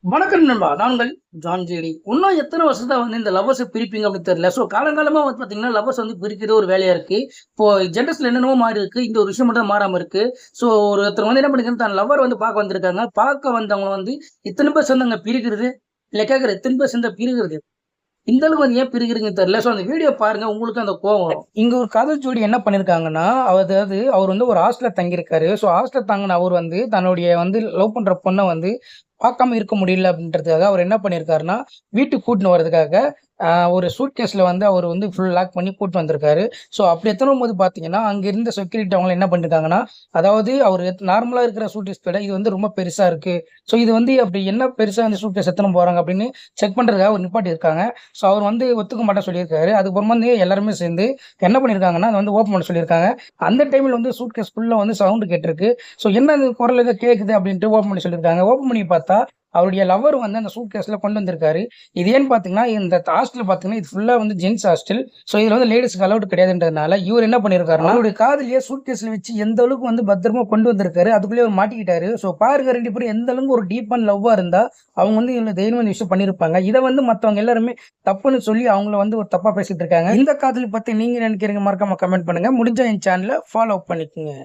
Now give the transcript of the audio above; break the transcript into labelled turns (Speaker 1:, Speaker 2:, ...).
Speaker 1: வணக்கம் நண்பா. நாங்கள் ஜான் ஜேடி. இன்னும் எத்தனை வருஷம் தான் இந்த லவ்வர்ஸ பிரிப்பீங்க அப்படின்னு தெரியல. காலங்காலமா பார்த்தீங்கன்னா, லவ்வர்ஸ் பிரிக்கிறது ஒரு வேலையா இருக்கு. இப்போ ஜென்ரேஷன்ல என்னென்னமோ மாறி இருக்கு. இந்த ஒரு விஷயம் மட்டும் தான் மாறாம இருக்கு. ஒருத்தர் என்ன பண்ணிருக்காங்க, தன் லவ்வர் பார்க்க வந்திருக்காங்க. பார்க்க வந்தவங்க இத்தனை பேர் சேர்ந்து அங்க பிரிக்கிறது. இல்ல கேட்கற எத்தனை பேர் சேர்ந்தா பிரிக்கிறது. இந்த அளவுக்கு ஏன் பிரிக்கிறீங்கன்னு தெரியல. அந்த வீடியோ பாருங்க. உங்களுக்கு அந்த கோவம் வரும். இங்க ஒரு காதல் ஜோடி என்ன பண்ணிருக்காங்கன்னா, அதாவது அவர் ஒரு ஹாஸ்டல்ல தங்கியிருக்காரு. ஹாஸ்டல்ல தங்கின அவர் தன்னுடைய லவ் பண்ற பொண்ண பார்க்காம இருக்க முடியல அப்படின்றதுக்காக அவர் என்ன பண்ணியிருக்காருன்னா, வீட்டுக்கு கூட்டின்னு வரதுக்காக ஒரு சூட்கேஸ்ல அவர் ஃபுல் லாக் பண்ணி கூட்டிட்டு வந்திருக்காரு. அப்படி எத்தணும்போது பார்த்தீங்கன்னா, அங்க இருந்த செக்யூரிட்டி அவங்கள என்ன பண்ணிருக்காங்கன்னா, அதாவது அவரு நார்மலா இருக்கிற சூட்கேஸ் விட இது ரொம்ப பெருசா இருக்கு. இது அப்படி என்ன பெருசா இந்த சூட்கேஸ் எத்தனை போறாங்க அப்படின்னு செக் பண்றதுக்காக ஒரு நிப்பாட்டியிருக்காங்க. அவர் ஒத்துக்க மாட்டேன்னு சொல்லியிருக்காரு. அதுக்கப்புறமா எல்லாருமே சேர்ந்து என்ன பண்ணியிருக்காங்கன்னா, அத ஓப்பன் பண்ண சொல்லியிருக்காங்க. அந்த டைம்ல சூட்கேஸ் ஃபுல்லா சவுண்ட் கேட்டிருக்கு. என்ன குரல் ஏதோ கேட்குது அப்படின்ட்டு ஓப்பன் பண்ணி சொல்லியிருக்காங்க. ஓப்பன் பண்ணி பார்த்தா அவருடைய லவ்வர் அந்த சூட்கேஸ்ல கொண்டு வந்திருக்காரு. இது ஏன்னு பார்த்தீங்கன்னா, இந்த ஹாஸ்டல் பார்த்தீங்கன்னா, இது ஃபுல்லா ஜென்ட்ஸ் ஹாஸ்டல். இதுல லேடீஸ்க்கு அலவுட் கிடையாதுன்றதுனால, இவர் என்ன பண்ணியிருக்காருன்னா, அவருடைய காதலிய சூட்கேஸ்ல வச்சு எந்த அளவுக்கு பத்திரமா கொண்டு வந்திருக்காரு. அதுக்குள்ளேயே அவர் மாட்டிக்கிட்டாரு. பாருங்க 2 பேரும் எந்த அளவுக்கு ஒரு டீப்பான லவ்வா இருந்தா, அவங்க இதுல தைரியமா இந்த விஷயம் பண்ணியிருப்பாங்க. இத மத்தவங்க எல்லாருமே தப்புன்னு சொல்லி அவங்கள ஒரு தப்பா பேசிட்டு இருக்காங்க. இந்த காதலை பத்தி நீங்க நினைக்கிறீங்க? மறக்காம கமெண்ட் பண்ணுங்க. முடிஞ்சா என் சேனலை ஃபாலோ பண்ணிக்கோங்க.